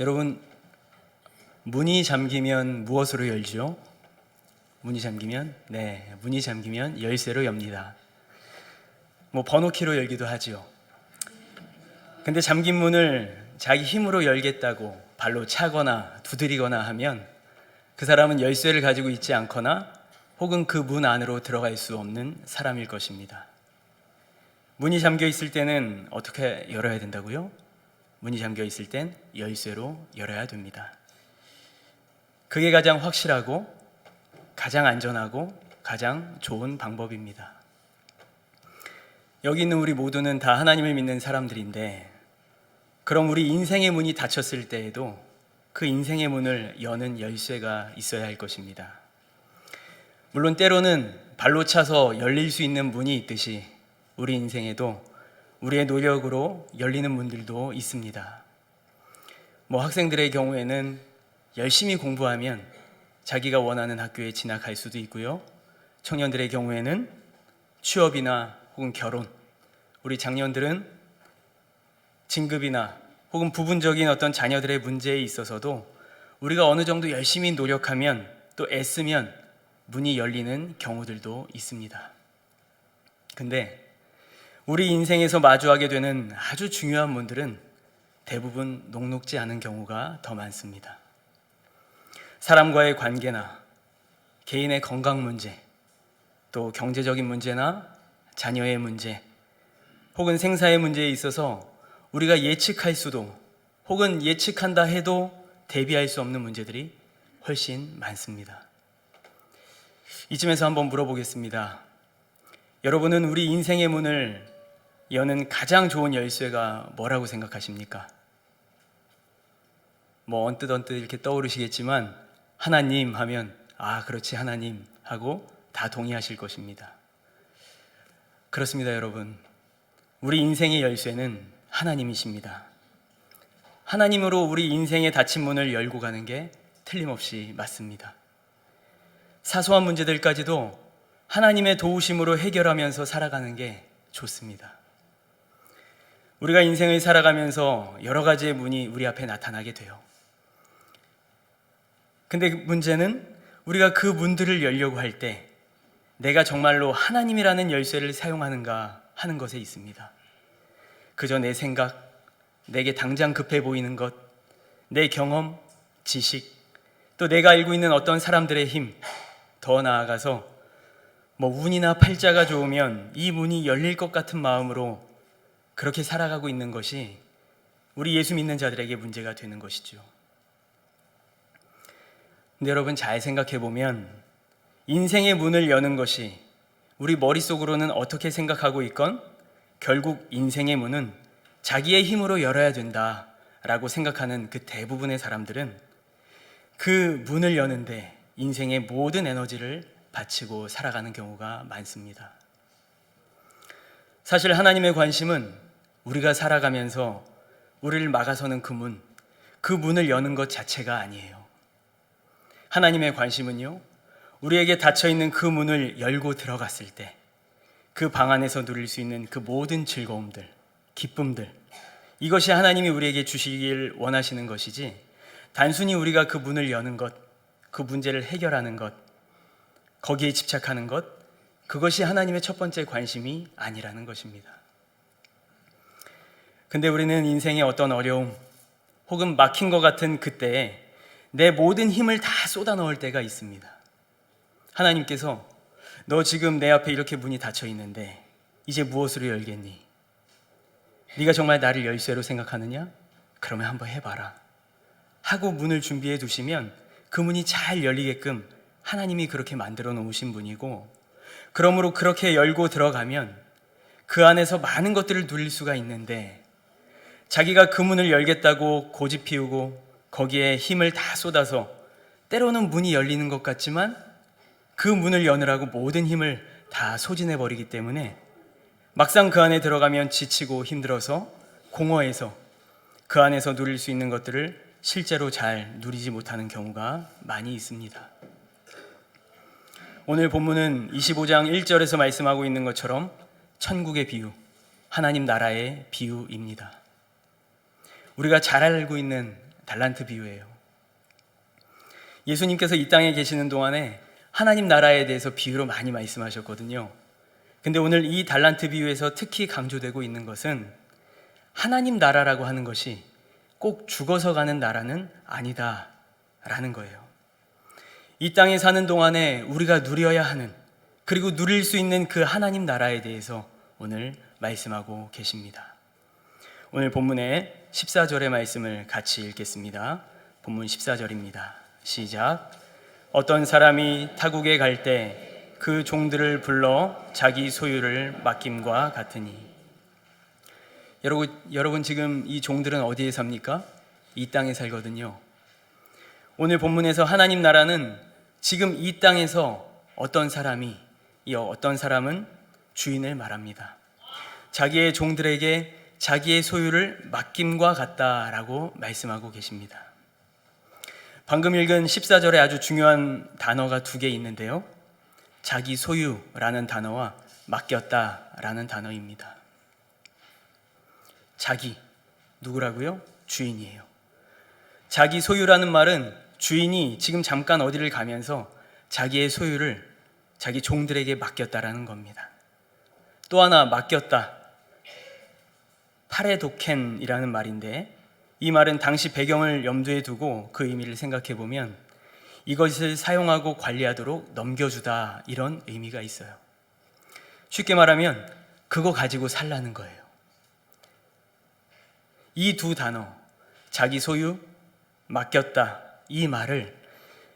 여러분, 문이 잠기면 무엇으로 열죠? 문이 잠기면 열쇠로 엽니다. 번호키로 열기도 하죠. 근데 잠긴 문을 자기 힘으로 열겠다고 발로 차거나 두드리거나 하면 그 사람은 열쇠를 가지고 있지 않거나 혹은 그 문 안으로 들어갈 수 없는 사람일 것입니다. 문이 잠겨 있을 때는 어떻게 열어야 된다고요? 문이 잠겨 있을 땐 열쇠로 열어야 됩니다. 그게 가장 확실하고 가장 안전하고 가장 좋은 방법입니다. 여기 있는 우리 모두는 다 하나님을 믿는 사람들인데, 그럼 우리 인생의 문이 닫혔을 때에도 그 인생의 문을 여는 열쇠가 있어야 할 것입니다. 물론 때로는 발로 차서 열릴 수 있는 문이 있듯이 우리 인생에도 우리의 노력으로 열리는 문들도 있습니다. 학생들의 경우에는 열심히 공부하면 자기가 원하는 학교에 진학할 수도 있고요. 청년들의 경우에는 취업이나 혹은 결혼, 우리 장년들은 진급이나 혹은 부분적인 어떤 자녀들의 문제에 있어서도 우리가 어느 정도 열심히 노력하면 또 애쓰면 문이 열리는 경우들도 있습니다. 근데 우리 인생에서 마주하게 되는 아주 중요한 문들은 대부분 녹록지 않은 경우가 더 많습니다. 사람과의 관계나 개인의 건강 문제, 또 경제적인 문제나 자녀의 문제, 혹은 생사의 문제에 있어서 우리가 예측할 수도 혹은 예측한다 해도 대비할 수 없는 문제들이 훨씬 많습니다. 이쯤에서 한번 물어보겠습니다. 여러분은 우리 인생의 문을 여는 가장 좋은 열쇠가 뭐라고 생각하십니까? 언뜻 이렇게 떠오르시겠지만 하나님 하면 그렇지, 하나님 하고 다 동의하실 것입니다. 그렇습니다, 여러분. 우리 인생의 열쇠는 하나님이십니다. 하나님으로 우리 인생의 닫힌 문을 열고 가는 게 틀림없이 맞습니다. 사소한 문제들까지도 하나님의 도우심으로 해결하면서 살아가는 게 좋습니다. 우리가 인생을 살아가면서 여러 가지의 문이 우리 앞에 나타나게 돼요. 근데 문제는 우리가 그 문들을 열려고 할 때 내가 정말로 하나님이라는 열쇠를 사용하는가 하는 것에 있습니다. 그저 내 생각, 내게 당장 급해 보이는 것, 내 경험, 지식, 또 내가 알고 있는 어떤 사람들의 힘, 더 나아가서 운이나 팔자가 좋으면 이 문이 열릴 것 같은 마음으로 그렇게 살아가고 있는 것이 우리 예수 믿는 자들에게 문제가 되는 것이죠. 근데 여러분, 잘 생각해 보면 인생의 문을 여는 것이 우리 머릿속으로는 어떻게 생각하고 있건 결국 인생의 문은 자기의 힘으로 열어야 된다라고 생각하는 그 대부분의 사람들은 그 문을 여는데 인생의 모든 에너지를 바치고 살아가는 경우가 많습니다. 사실 하나님의 관심은 우리가 살아가면서 우리를 막아서는 그 문을 여는 것 자체가 아니에요. 하나님의 관심은요, 우리에게 닫혀있는 그 문을 열고 들어갔을 때 그 방 안에서 누릴 수 있는 그 모든 즐거움들, 기쁨들, 이것이 하나님이 우리에게 주시길 원하시는 것이지, 단순히 우리가 그 문을 여는 것, 그 문제를 해결하는 것, 거기에 집착하는 것, 그것이 하나님의 첫 번째 관심이 아니라는 것입니다. 근데 우리는 인생의 어떤 어려움 혹은 막힌 것 같은 그때에 내 모든 힘을 다 쏟아 넣을 때가 있습니다. 하나님께서 너 지금 내 앞에 이렇게 문이 닫혀 있는데 이제 무엇으로 열겠니? 네가 정말 나를 열쇠로 생각하느냐? 그러면 한번 해봐라 하고 문을 준비해 두시면 그 문이 잘 열리게끔 하나님이 그렇게 만들어 놓으신 분이고, 그러므로 그렇게 열고 들어가면 그 안에서 많은 것들을 누릴 수가 있는데, 자기가 그 문을 열겠다고 고집 피우고 거기에 힘을 다 쏟아서 때로는 문이 열리는 것 같지만 그 문을 여느라고 모든 힘을 다 소진해 버리기 때문에 막상 그 안에 들어가면 지치고 힘들어서 공허해서 그 안에서 누릴 수 있는 것들을 실제로 잘 누리지 못하는 경우가 많이 있습니다. 오늘 본문은 25장 1절에서 말씀하고 있는 것처럼 천국의 비유, 하나님 나라의 비유입니다. 우리가 잘 알고 있는 달란트 비유예요. 예수님께서 이 땅에 계시는 동안에 하나님 나라에 대해서 비유로 많이 말씀하셨거든요. 근데 오늘 이 달란트 비유에서 특히 강조되고 있는 것은 하나님 나라라고 하는 것이 꼭 죽어서 가는 나라는 아니다라는 거예요. 이 땅에 사는 동안에 우리가 누려야 하는, 그리고 누릴 수 있는 그 하나님 나라에 대해서 오늘 말씀하고 계십니다. 오늘 본문의 14절의 말씀을 같이 읽겠습니다. 본문 14절입니다. 시작. 어떤 사람이 타국에 갈 때 그 종들을 불러 자기 소유를 맡김과 같으니. 여러분 지금 이 종들은 어디에 삽니까? 이 땅에 살거든요. 오늘 본문에서 하나님 나라는 지금 이 땅에서 어떤 사람은 주인을 말합니다. 자기의 종들에게 자기의 소유를 맡김과 같다라고 말씀하고 계십니다. 방금 읽은 14절에 아주 중요한 단어가 두 개 있는데요. 자기 소유라는 단어와 맡겼다라는 단어입니다. 자기, 누구라고요? 주인이에요. 자기 소유라는 말은 주인이 지금 잠깐 어디를 가면서 자기의 소유를 자기 종들에게 맡겼다라는 겁니다. 또 하나 맡겼다. 파레도켄이라는 말인데, 이 말은 당시 배경을 염두에 두고 그 의미를 생각해 보면 이것을 사용하고 관리하도록 넘겨주다, 이런 의미가 있어요. 쉽게 말하면 그거 가지고 살라는 거예요. 이 두 단어, 자기 소유, 맡겼다, 이 말을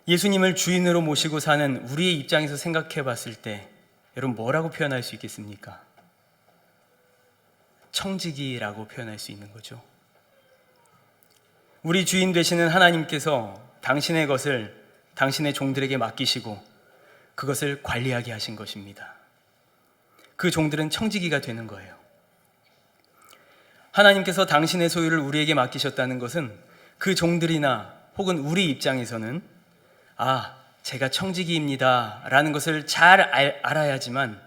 예수님을 주인으로 모시고 사는 우리의 입장에서 생각해 봤을 때 여러분 뭐라고 표현할 수 있겠습니까? 청지기라고 표현할 수 있는 거죠. 우리 주인 되시는 하나님께서 당신의 것을 당신의 종들에게 맡기시고 그것을 관리하게 하신 것입니다. 그 종들은 청지기가 되는 거예요. 하나님께서 당신의 소유를 우리에게 맡기셨다는 것은 그 종들이나 혹은 우리 입장에서는 제가 청지기입니다 라는 것을 잘 알아야지만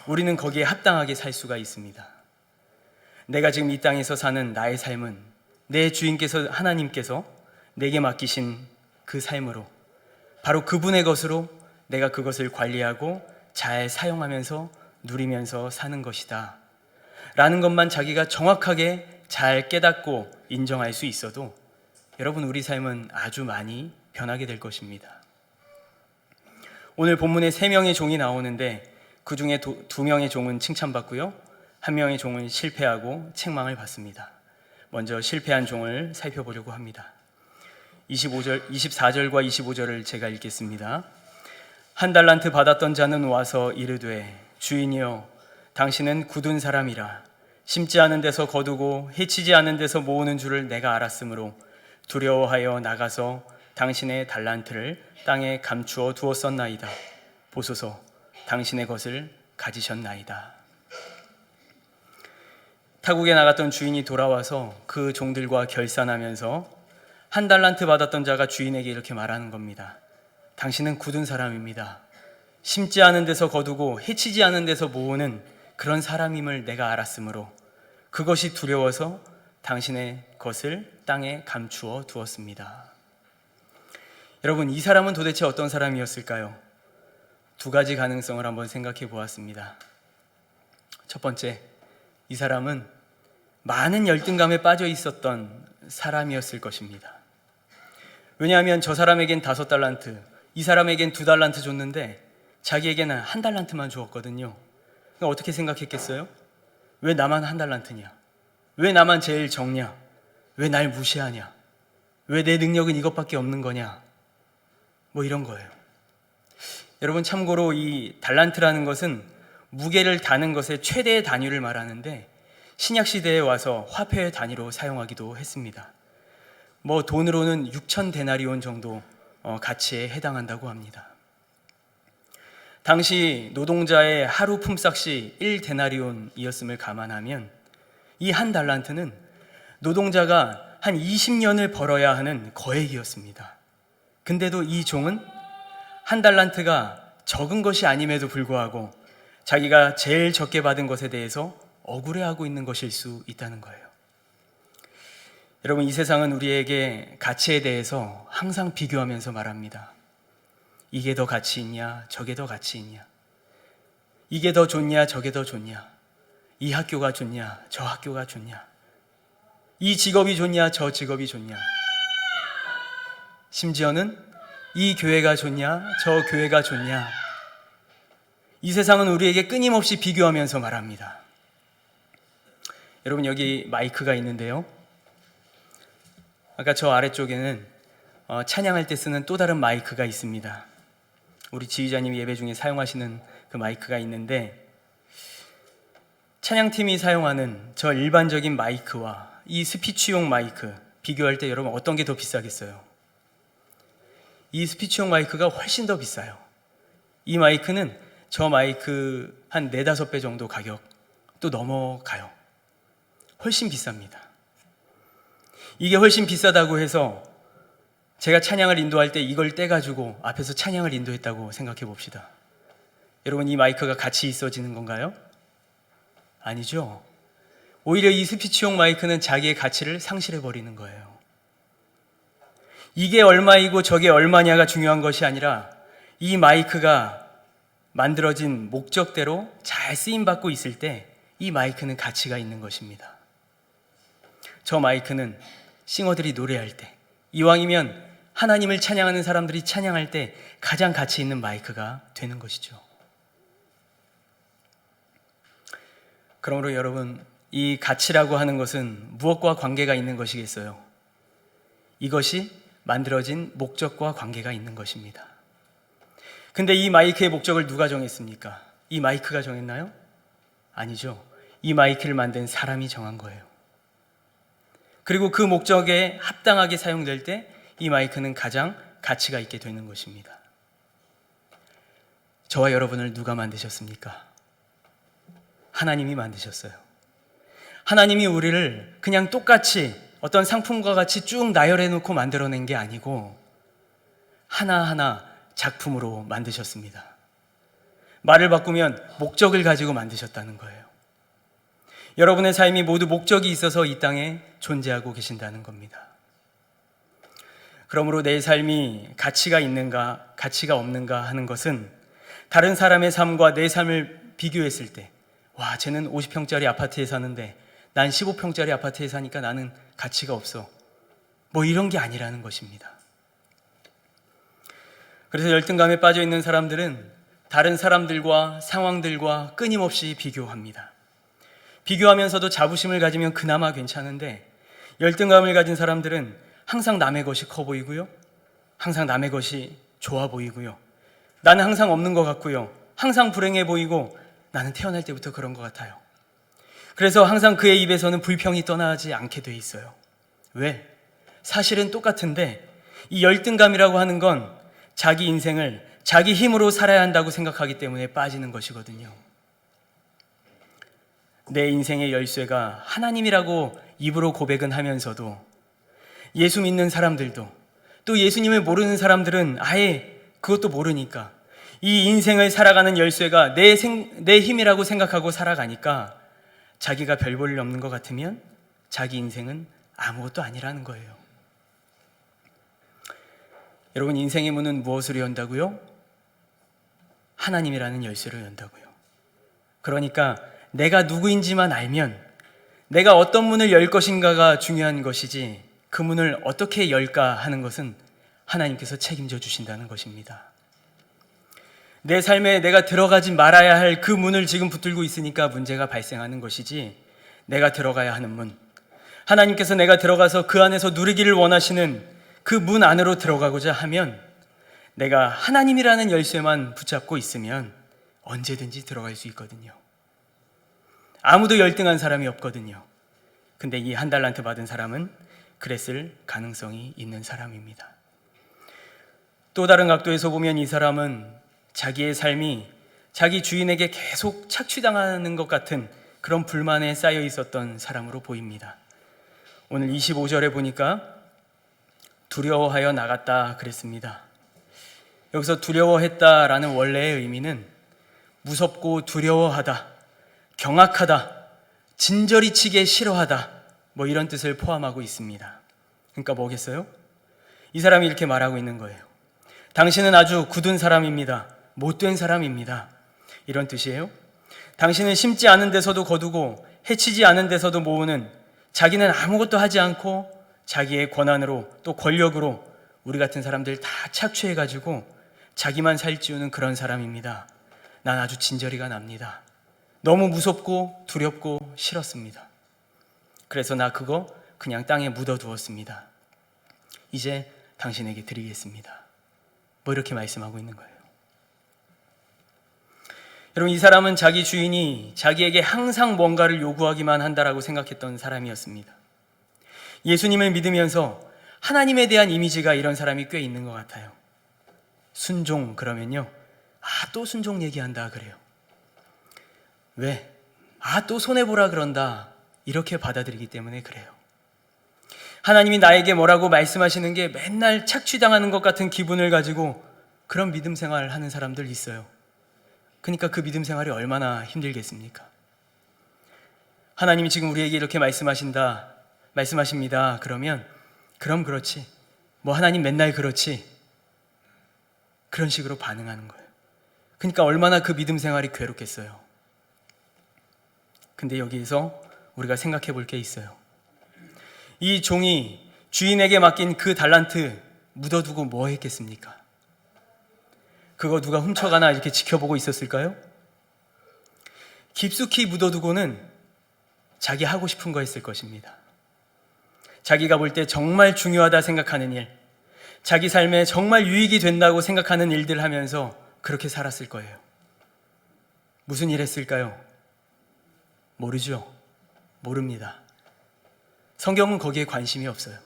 우리는 거기에 합당하게 살 수가 있습니다. 내가 지금 이 땅에서 사는 나의 삶은 내 주인께서, 하나님께서 내게 맡기신 그 삶으로, 바로 그분의 것으로 내가 그것을 관리하고 잘 사용하면서 누리면서 사는 것이다 라는 것만 자기가 정확하게 잘 깨닫고 인정할 수 있어도 여러분, 우리 삶은 아주 많이 변하게 될 것입니다. 오늘 본문에 3명의 종이 나오는데 그 중에 2명의 종은 칭찬받고요, 1명의 종은 실패하고 책망을 받습니다. 먼저 실패한 종을 살펴보려고 합니다. 24절과 25절을 제가 읽겠습니다. 한 달란트 받았던 자는 와서 이르되 주인이여, 당신은 굳은 사람이라 심지 않은 데서 거두고 해치지 않은 데서 모으는 줄을 내가 알았으므로 두려워하여 나가서 당신의 달란트를 땅에 감추어 두었었나이다. 보소서, 당신의 것을 가지셨나이다. 타국에 나갔던 주인이 돌아와서 그 종들과 결산하면서 한 달란트 받았던 자가 주인에게 이렇게 말하는 겁니다. 당신은 굳은 사람입니다. 심지 않은 데서 거두고 해치지 않은 데서 모으는 그런 사람임을 내가 알았으므로 그것이 두려워서 당신의 것을 땅에 감추어 두었습니다. 여러분, 이 사람은 도대체 어떤 사람이었을까요? 2가지 가능성을 한번 생각해 보았습니다. 첫 번째, 이 사람은 많은 열등감에 빠져 있었던 사람이었을 것입니다. 왜냐하면 저 사람에겐 5달란트, 이 사람에겐 2달란트 줬는데 자기에게는 1달란트만 주었거든요. 그러니까 어떻게 생각했겠어요? 왜 나만 1달란트냐? 왜 나만 제일 적냐? 왜 날 무시하냐? 왜 내 능력은 이것밖에 없는 거냐? 뭐 이런 거예요. 여러분, 참고로 이 달란트라는 것은 무게를 다는 것의 최대의 단위를 말하는데 신약 시대에 와서 화폐의 단위로 사용하기도 했습니다. 뭐 돈으로는 6,000데나리온 정도 가치에 해당한다고 합니다. 당시 노동자의 하루 품삯이 1데나리온이었음을 감안하면 이 1달란트는 노동자가 한 20년을 벌어야 하는 거액이었습니다. 근데도 이 종은 1달란트가 적은 것이 아님에도 불구하고 자기가 제일 적게 받은 것에 대해서 억울해하고 있는 것일 수 있다는 거예요. 여러분, 이 세상은 우리에게 가치에 대해서 항상 비교하면서 말합니다. 이게 더 가치 있냐, 저게 더 가치 있냐, 이게 더 좋냐, 저게 더 좋냐, 이 학교가 좋냐, 저 학교가 좋냐, 이 직업이 좋냐, 저 직업이 좋냐, 심지어는 이 교회가 좋냐, 저 교회가 좋냐. 이 세상은 우리에게 끊임없이 비교하면서 말합니다. 여러분, 여기 마이크가 있는데요, 아까 저 아래쪽에는 찬양할 때 쓰는 또 다른 마이크가 있습니다. 우리 지휘자님이 예배 중에 사용하시는 그 마이크가 있는데, 찬양팀이 사용하는 저 일반적인 마이크와 이 스피치용 마이크 비교할 때 여러분, 어떤 게 더 비싸겠어요? 이 스피치용 마이크가 훨씬 더 비싸요. 이 마이크는 저 마이크 한 4-5배 정도 가격도 넘어가요. 훨씬 비쌉니다. 이게 훨씬 비싸다고 해서 제가 찬양을 인도할 때 이걸 떼가지고 앞에서 찬양을 인도했다고 생각해 봅시다. 여러분, 이 마이크가 가치 있어지는 건가요? 아니죠. 오히려 이 스피치용 마이크는 자기의 가치를 상실해 버리는 거예요. 이게 얼마이고 저게 얼마냐가 중요한 것이 아니라 이 마이크가 만들어진 목적대로 잘 쓰임받고 있을 때 이 마이크는 가치가 있는 것입니다. 저 마이크는 싱어들이 노래할 때, 이왕이면 하나님을 찬양하는 사람들이 찬양할 때 가장 가치 있는 마이크가 되는 것이죠. 그러므로 여러분, 이 가치라고 하는 것은 무엇과 관계가 있는 것이겠어요? 이것이 만들어진 목적과 관계가 있는 것입니다. 근데 이 마이크의 목적을 누가 정했습니까? 이 마이크가 정했나요? 아니죠. 이 마이크를 만든 사람이 정한 거예요. 그리고 그 목적에 합당하게 사용될 때 이 마이크는 가장 가치가 있게 되는 것입니다. 저와 여러분을 누가 만드셨습니까? 하나님이 만드셨어요. 하나님이 우리를 그냥 똑같이 어떤 상품과 같이 쭉 나열해 놓고 만들어낸 게 아니고 하나하나 작품으로 만드셨습니다. 말을 바꾸면 목적을 가지고 만드셨다는 거예요. 여러분의 삶이 모두 목적이 있어서 이 땅에 존재하고 계신다는 겁니다. 그러므로 내 삶이 가치가 있는가, 가치가 없는가 하는 것은 다른 사람의 삶과 내 삶을 비교했을 때, 와, 쟤는 50평짜리 아파트에 사는데 난 15평짜리 아파트에 사니까 나는 가치가 없어, 뭐 이런 게 아니라는 것입니다. 그래서 열등감에 빠져 있는 사람들은 다른 사람들과 상황들과 끊임없이 비교합니다. 비교하면서도 자부심을 가지면 그나마 괜찮은데, 열등감을 가진 사람들은 항상 남의 것이 커 보이고요, 항상 남의 것이 좋아 보이고요, 나는 항상 없는 것 같고요, 항상 불행해 보이고 나는 태어날 때부터 그런 것 같아요. 그래서 항상 그의 입에서는 불평이 떠나지 않게 돼 있어요. 왜? 사실은 똑같은데 이 열등감이라고 하는 건 자기 인생을 자기 힘으로 살아야 한다고 생각하기 때문에 빠지는 것이거든요. 내 인생의 열쇠가 하나님이라고 입으로 고백은 하면서도 예수 믿는 사람들도, 또 예수님을 모르는 사람들은 아예 그것도 모르니까 이 인생을 살아가는 열쇠가 내 힘이라고 생각하고 살아가니까 자기가 별 볼 일 없는 것 같으면 자기 인생은 아무것도 아니라는 거예요. 여러분, 인생의 문은 무엇으로 연다고요? 하나님이라는 열쇠로 연다고요. 그러니까 내가 누구인지만 알면 내가 어떤 문을 열 것인가가 중요한 것이지, 그 문을 어떻게 열까 하는 것은 하나님께서 책임져 주신다는 것입니다. 내 삶에 내가 들어가지 말아야 할 그 문을 지금 붙들고 있으니까 문제가 발생하는 것이지, 내가 들어가야 하는 문, 하나님께서 내가 들어가서 그 안에서 누리기를 원하시는 그 문 안으로 들어가고자 하면 내가 하나님이라는 열쇠만 붙잡고 있으면 언제든지 들어갈 수 있거든요. 아무도 열등한 사람이 없거든요. 근데 이 1달란트 받은 사람은 그랬을 가능성이 있는 사람입니다. 또 다른 각도에서 보면 이 사람은 자기의 삶이 자기 주인에게 계속 착취당하는 것 같은 그런 불만에 쌓여 있었던 사람으로 보입니다. 오늘 25절에 보니까 두려워하여 나갔다 그랬습니다. 여기서 두려워했다라는 원래의 의미는 무섭고 두려워하다, 경악하다, 진저리치게 싫어하다, 뭐 이런 뜻을 포함하고 있습니다. 그러니까 뭐겠어요? 이 사람이 이렇게 말하고 있는 거예요. 당신은 아주 굳은 사람입니다. 못된 사람입니다. 이런 뜻이에요. 당신은 심지 않은 데서도 거두고 해치지 않은 데서도 모으는, 자기는 아무것도 하지 않고 자기의 권한으로 또 권력으로 우리 같은 사람들 다 착취해가지고 자기만 살찌우는 그런 사람입니다. 난 아주 진저리가 납니다. 너무 무섭고 두렵고 싫었습니다. 그래서 나 그거 그냥 땅에 묻어두었습니다. 이제 당신에게 드리겠습니다. 뭐 이렇게 말씀하고 있는 거예요. 여러분, 이 사람은 자기 주인이 자기에게 항상 뭔가를 요구하기만 한다라고 생각했던 사람이었습니다. 예수님을 믿으면서 하나님에 대한 이미지가 이런 사람이 꽤 있는 것 같아요. 순종 그러면요, 또 순종 얘기한다 그래요. 왜? 또 손해보라 그런다, 이렇게 받아들이기 때문에 그래요. 하나님이 나에게 뭐라고 말씀하시는 게 맨날 착취당하는 것 같은 기분을 가지고 그런 믿음 생활을 하는 사람들 있어요. 그러니까 그 믿음 생활이 얼마나 힘들겠습니까? 하나님이 지금 우리에게 이렇게 말씀하십니다. 그러면 그럼 그렇지, 뭐 하나님 맨날 그렇지, 그런 식으로 반응하는 거예요. 그러니까 얼마나 그 믿음 생활이 괴롭겠어요. 근데 여기에서 우리가 생각해 볼 게 있어요. 이 종이 주인에게 맡긴 그 달란트 묻어두고 뭐 했겠습니까? 그거 누가 훔쳐가나 이렇게 지켜보고 있었을까요? 깊숙이 묻어두고는 자기 하고 싶은 거 했을 것입니다. 자기가 볼 때 정말 중요하다 생각하는 일, 자기 삶에 정말 유익이 된다고 생각하는 일들 하면서 그렇게 살았을 거예요. 무슨 일 했을까요? 모르죠. 모릅니다. 성경은 거기에 관심이 없어요.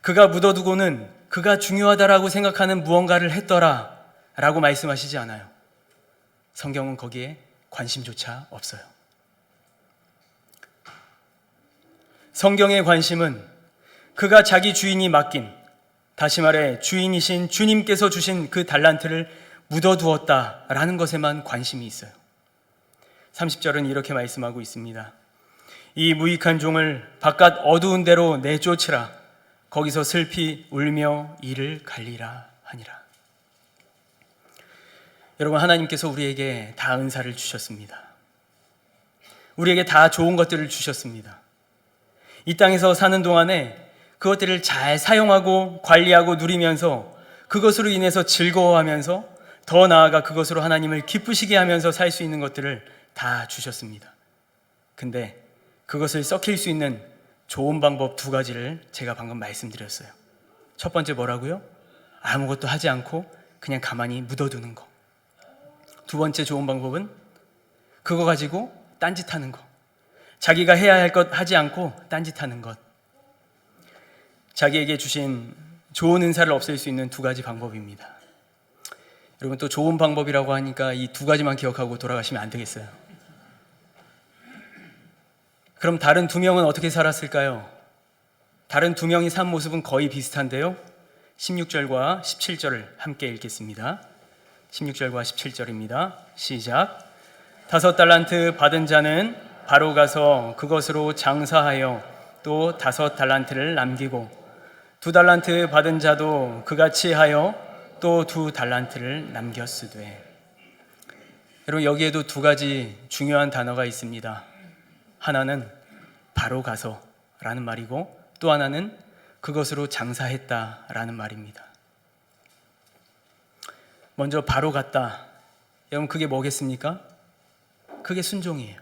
그가 묻어두고는 그가 중요하다라고 생각하는 무언가를 했더라 라고 말씀하시지 않아요. 성경은 거기에 관심조차 없어요. 성경의 관심은 그가 자기 주인이 맡긴, 다시 말해 주인이신 주님께서 주신 그 달란트를 묻어두었다라는 것에만 관심이 있어요. 30절은 이렇게 말씀하고 있습니다. 이 무익한 종을 바깥 어두운 데로 내쫓으라. 거기서 슬피 울며 이를 갈리라 하니라. 여러분, 하나님께서 우리에게 다 은사를 주셨습니다. 우리에게 다 좋은 것들을 주셨습니다. 이 땅에서 사는 동안에 그것들을 잘 사용하고 관리하고 누리면서 그것으로 인해서 즐거워하면서 더 나아가 그것으로 하나님을 기쁘시게 하면서 살 수 있는 것들을 다 주셨습니다. 근데 그것을 썩힐 수 있는 좋은 방법 두 가지를 제가 방금 말씀드렸어요. 첫 번째 뭐라고요? 아무것도 하지 않고 그냥 가만히 묻어두는 거. 두 번째 좋은 방법은 그거 가지고 딴짓하는 거. 자기가 해야 할 것 하지 않고 딴짓하는 것. 자기에게 주신 좋은 은사를 없앨 수 있는 두 가지 방법입니다. 여러분, 또 좋은 방법이라고 하니까 이 두 가지만 기억하고 돌아가시면 안 되겠어요. 그럼 다른 두 명은 어떻게 살았을까요? 다른 두 명이 산 모습은 거의 비슷한데요. 16절과 17절을 함께 읽겠습니다. 16절과 17절입니다. 시작. 5달란트 받은 자는 바로 가서 그것으로 장사하여 또 5달란트를 남기고 2달란트 받은 자도 그같이 하여 또 2달란트를 남겼으되. 여러분, 여기에도 두 가지 중요한 단어가 있습니다. 하나는 바로 가서 라는 말이고 또 하나는 그것으로 장사했다 라는 말입니다. 먼저 바로 갔다. 여러분, 그게 뭐겠습니까? 그게 순종이에요.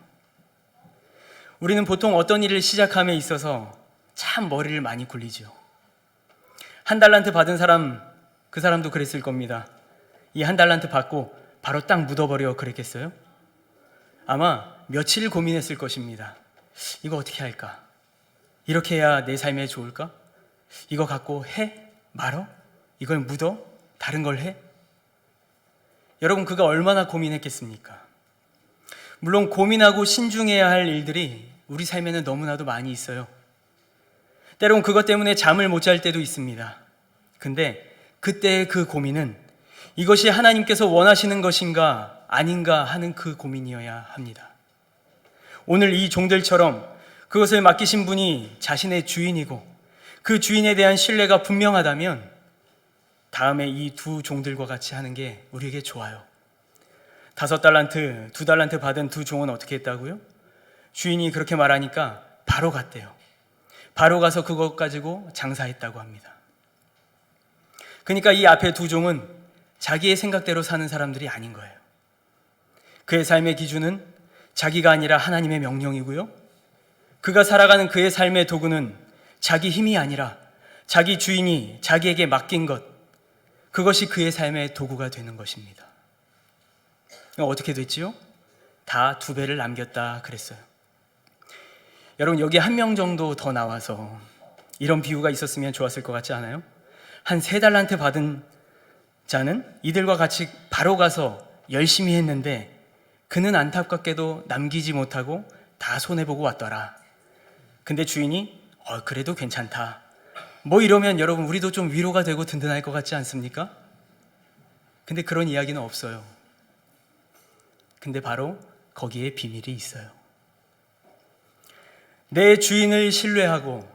우리는 보통 어떤 일을 시작함에 있어서 참 머리를 많이 굴리죠. 1달란트 받은 사람, 그 사람도 그랬을 겁니다. 이 1달란트 받고 바로 딱 묻어버려 그랬겠어요? 아마 며칠 고민했을 것입니다. 이거 어떻게 할까? 이렇게 해야 내 삶에 좋을까? 이거 갖고 해? 말어? 이걸 묻어? 다른 걸 해? 여러분, 그가 얼마나 고민했겠습니까? 물론 고민하고 신중해야 할 일들이 우리 삶에는 너무나도 많이 있어요. 때론 그것 때문에 잠을 못 잘 때도 있습니다. 근데 그때의 그 고민은 이것이 하나님께서 원하시는 것인가 아닌가 하는 그 고민이어야 합니다. 오늘 이 종들처럼 그것을 맡기신 분이 자신의 주인이고 그 주인에 대한 신뢰가 분명하다면 다음에 이 두 종들과 같이 하는 게 우리에게 좋아요. 5달란트, 2달란트 받은 두 종은 어떻게 했다고요? 주인이 그렇게 말하니까 바로 갔대요. 바로 가서 그것 가지고 장사했다고 합니다. 그러니까 이 앞에 두 종은 자기의 생각대로 사는 사람들이 아닌 거예요. 그의 삶의 기준은 자기가 아니라 하나님의 명령이고요. 그가 살아가는 그의 삶의 도구는 자기 힘이 아니라 자기 주인이 자기에게 맡긴 것, 그것이 그의 삶의 도구가 되는 것입니다. 어떻게 됐지요? 다 2배를 남겼다 그랬어요. 여러분, 여기 1명 정도 더 나와서 이런 비유가 있었으면 좋았을 것 같지 않아요? 한 3달란트 받은 자는 이들과 같이 바로 가서 열심히 했는데 그는 안타깝게도 남기지 못하고 다 손해보고 왔더라. 근데 주인이 그래도 괜찮다, 뭐 이러면 여러분 우리도 좀 위로가 되고 든든할 것 같지 않습니까? 근데 그런 이야기는 없어요. 근데 바로 거기에 비밀이 있어요. 내 주인을 신뢰하고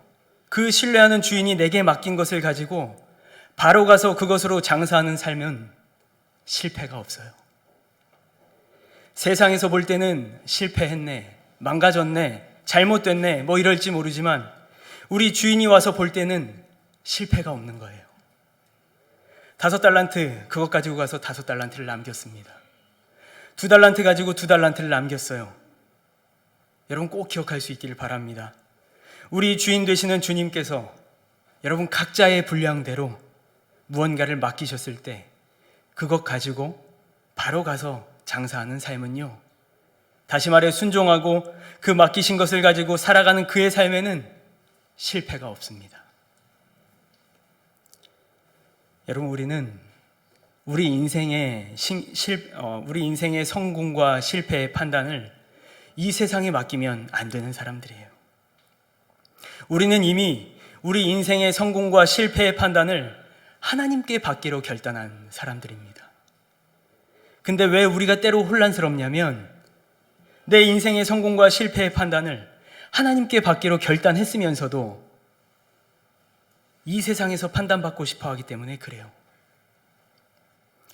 그 신뢰하는 주인이 내게 맡긴 것을 가지고 바로 가서 그것으로 장사하는 삶은 실패가 없어요. 세상에서 볼 때는 실패했네, 망가졌네, 잘못됐네, 뭐 이럴지 모르지만 우리 주인이 와서 볼 때는 실패가 없는 거예요. 5달란트, 그것 가지고 가서 5달란트를 남겼습니다. 2달란트 가지고 2달란트를 남겼어요. 여러분 꼭 기억할 수 있기를 바랍니다. 우리 주인 되시는 주님께서 여러분 각자의 분량대로 무언가를 맡기셨을 때 그것 가지고 바로 가서 장사하는 삶은요, 다시 말해 순종하고 그 맡기신 것을 가지고 살아가는 그의 삶에는 실패가 없습니다. 여러분, 우리는 우리 인생의 성공과 실패의 판단을 이 세상에 맡기면 안 되는 사람들이에요. 우리는 이미 우리 인생의 성공과 실패의 판단을 하나님께 받기로 결단한 사람들입니다. 근데 왜 우리가 때로 혼란스럽냐면 내 인생의 성공과 실패의 판단을 하나님께 받기로 결단했으면서도 이 세상에서 판단받고 싶어 하기 때문에 그래요.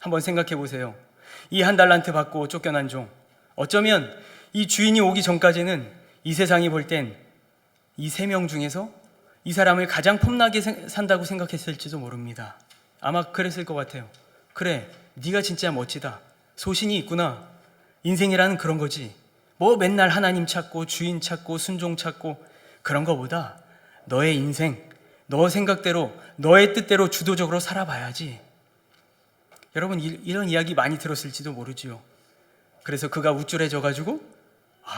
한번 생각해 보세요. 이 1달란트 받고 쫓겨난 종, 어쩌면 이 주인이 오기 전까지는 이 세상이 볼 땐 이 3명 중에서 이 사람을 가장 폼나게 산다고 생각했을지도 모릅니다. 아마 그랬을 것 같아요. 그래, 네가 진짜 멋지다, 소신이 있구나, 인생이라는 그런 거지, 뭐 맨날 하나님 찾고 주인 찾고 순종 찾고 그런 거보다 너의 인생, 너 생각대로 너의 뜻대로 주도적으로 살아봐야지. 여러분 이런 이야기 많이 들었을지도 모르지요. 그래서 그가 우쭐해져가지고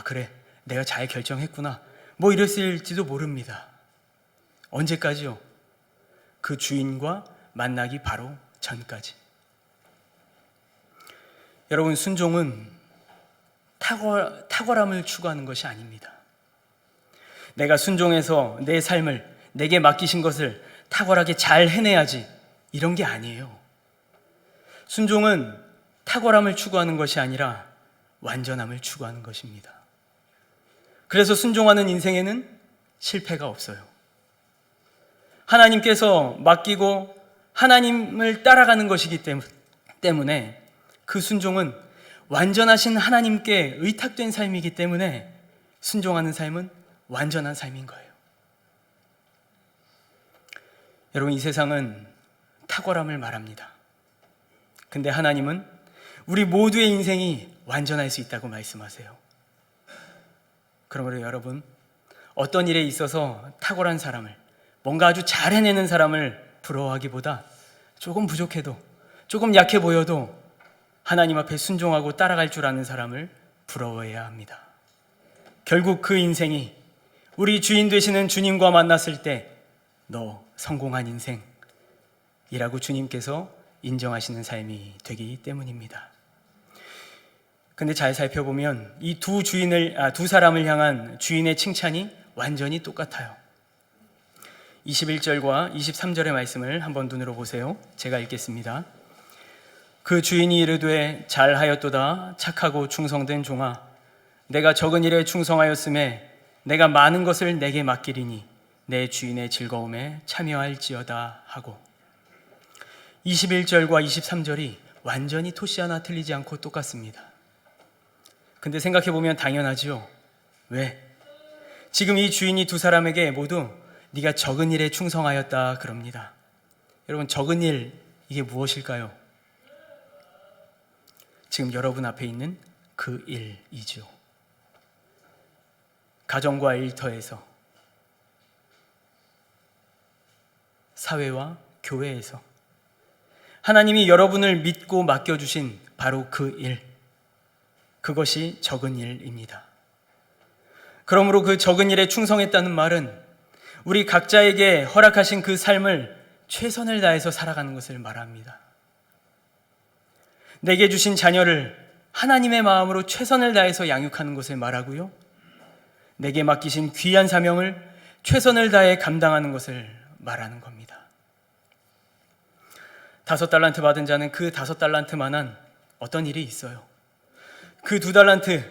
그래, 내가 잘 결정했구나, 뭐 이랬을지도 모릅니다. 언제까지요? 그 주인과 만나기 바로 전까지. 여러분, 순종은 탁월함을 추구하는 것이 아닙니다. 내가 순종해서 내 삶을, 내게 맡기신 것을 탁월하게 잘 해내야지, 이런 게 아니에요. 순종은 탁월함을 추구하는 것이 아니라 완전함을 추구하는 것입니다. 그래서 순종하는 인생에는 실패가 없어요. 하나님께서 맡기고 하나님을 따라가는 것이기 때문에 그 순종은 완전하신 하나님께 의탁된 삶이기 때문에 순종하는 삶은 완전한 삶인 거예요. 여러분, 이 세상은 탁월함을 말합니다. 근데 하나님은 우리 모두의 인생이 완전할 수 있다고 말씀하세요. 그러므로 여러분, 어떤 일에 있어서 탁월한 사람을, 뭔가 아주 잘 해내는 사람을 부러워하기보다 조금 부족해도, 조금 약해 보여도 하나님 앞에 순종하고 따라갈 줄 아는 사람을 부러워해야 합니다. 결국 그 인생이 우리 주인 되시는 주님과 만났을 때 너 성공한 인생이라고 주님께서 인정하시는 삶이 되기 때문입니다. 근데 잘 살펴보면 이 두 사람을 향한 주인의 칭찬이 완전히 똑같아요. 21절과 23절의 말씀을 한번 눈으로 보세요. 제가 읽겠습니다. 그 주인이 이르되 잘하였도다, 착하고 충성된 종아, 내가 적은 일에 충성하였음에 내가 많은 것을 내게 맡기리니 내 주인의 즐거움에 참여할지어다 하고, 21절과 23절이 완전히 토시 하나 틀리지 않고 똑같습니다. 근데 생각해보면 당연하지요. 왜? 지금 이 주인이 두 사람에게 모두 네가 적은 일에 충성하였다 그럽니다. 여러분, 적은 일, 이게 무엇일까요? 지금 여러분 앞에 있는 그 일이죠. 가정과 일터에서, 사회와 교회에서 하나님이 여러분을 믿고 맡겨주신 바로 그 일, 그것이 적은 일입니다. 그러므로 그 적은 일에 충성했다는 말은 우리 각자에게 허락하신 그 삶을 최선을 다해서 살아가는 것을 말합니다. 내게 주신 자녀를 하나님의 마음으로 최선을 다해서 양육하는 것을 말하고요, 내게 맡기신 귀한 사명을 최선을 다해 감당하는 것을 말하는 겁니다. 5달란트 받은 자는 그 5달란트만한 어떤 일이 있어요. 그 2달란트,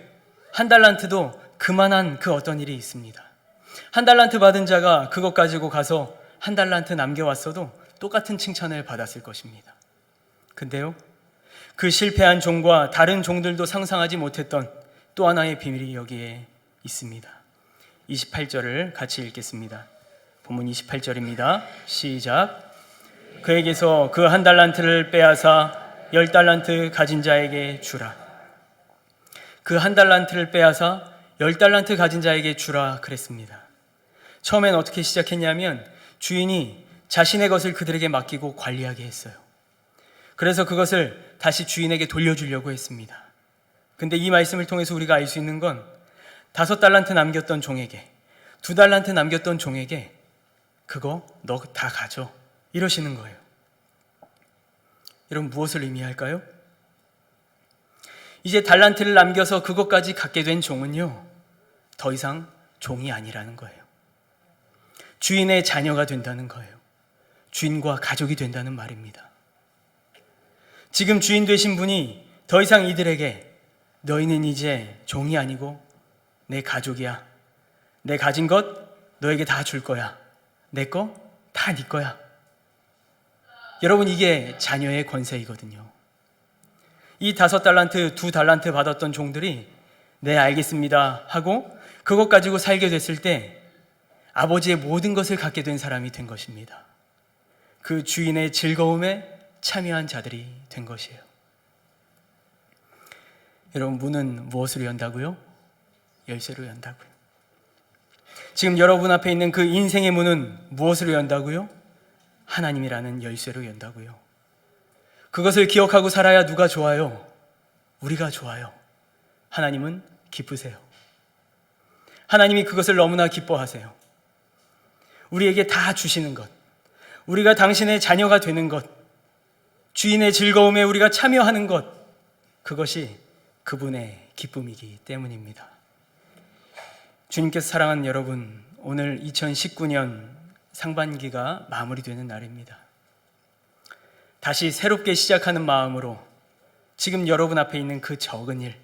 1달란트도 그만한 그 어떤 일이 있습니다. 1달란트 받은 자가 그것 가지고 가서 1달란트 남겨왔어도 똑같은 칭찬을 받았을 것입니다. 근데요, 그 실패한 종과 다른 종들도 상상하지 못했던 또 하나의 비밀이 여기에 있습니다. 28절을 같이 읽겠습니다. 본문 28절입니다. 시작. 그에게서 그 1달란트를 빼앗아 10달란트 가진 자에게 주라. 그 1달란트를 빼앗아 10달란트 가진 자에게 주라 그랬습니다. 처음엔 어떻게 시작했냐면 주인이 자신의 것을 그들에게 맡기고 관리하게 했어요. 그래서 그것을 다시 주인에게 돌려주려고 했습니다. 근데 이 말씀을 통해서 우리가 알 수 있는 건 5달란트 남겼던 종에게, 2달란트 남겼던 종에게 그거 너 다 가져, 이러시는 거예요. 여러분, 무엇을 의미할까요? 이제 달란트를 남겨서 그것까지 갖게 된 종은요, 더 이상 종이 아니라는 거예요. 주인의 자녀가 된다는 거예요. 주인과 가족이 된다는 말입니다. 지금 주인 되신 분이 더 이상 이들에게 너희는 이제 종이 아니고 내 가족이야. 내 가진 것 너에게 다 줄 거야. 내 거 다 네 거야. 여러분, 이게 자녀의 권세이거든요. 이 5달란트, 2달란트 받았던 종들이 네, 알겠습니다 하고 그것 가지고 살게 됐을 때 아버지의 모든 것을 갖게 된 사람이 된 것입니다. 그 주인의 즐거움에 참여한 자들이 된 것이에요. 여러분, 문은 무엇으로 연다고요? 열쇠로 연다고요. 지금 여러분 앞에 있는 그 인생의 문은 무엇으로 연다고요? 하나님이라는 열쇠로 연다고요. 그것을 기억하고 살아야 누가 좋아요? 우리가 좋아요. 하나님은 기쁘세요. 하나님이 그것을 너무나 기뻐하세요. 우리에게 다 주시는 것, 우리가 당신의 자녀가 되는 것, 주인의 즐거움에 우리가 참여하는 것, 그것이 그분의 기쁨이기 때문입니다. 주님께서 사랑하는 여러분, 오늘 2019년 상반기가 마무리되는 날입니다. 다시 새롭게 시작하는 마음으로 지금 여러분 앞에 있는 그 적은 일,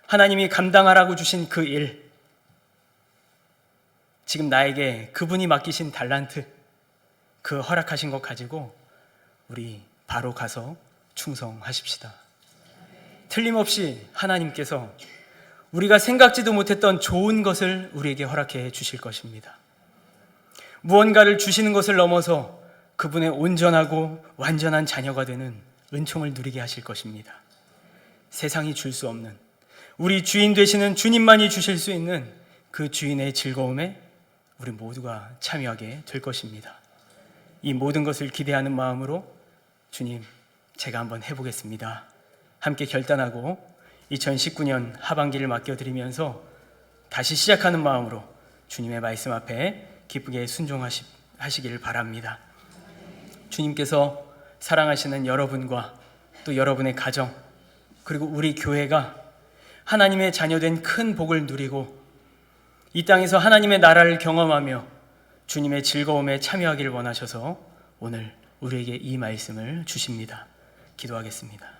하나님이 감당하라고 주신 그 일, 지금 나에게 그분이 맡기신 달란트, 그 허락하신 것 가지고 우리 바로 가서 충성하십시다. 틀림없이 하나님께서 우리가 생각지도 못했던 좋은 것을 우리에게 허락해 주실 것입니다. 무언가를 주시는 것을 넘어서 그분의 온전하고 완전한 자녀가 되는 은총을 누리게 하실 것입니다. 세상이 줄 수 없는, 우리 주인 되시는 주님만이 주실 수 있는 그 주인의 즐거움에 우리 모두가 참여하게 될 것입니다. 이 모든 것을 기대하는 마음으로 주님, 제가 한번 해보겠습니다. 함께 결단하고 2019년 하반기를 맡겨드리면서 다시 시작하는 마음으로 주님의 말씀 앞에 기쁘게 순종하시기를 바랍니다. 주님께서 사랑하시는 여러분과 또 여러분의 가정, 그리고 우리 교회가 하나님의 자녀된 큰 복을 누리고 이 땅에서 하나님의 나라를 경험하며 주님의 즐거움에 참여하기를 원하셔서 오늘 우리에게 이 말씀을 주십니다. 기도하겠습니다.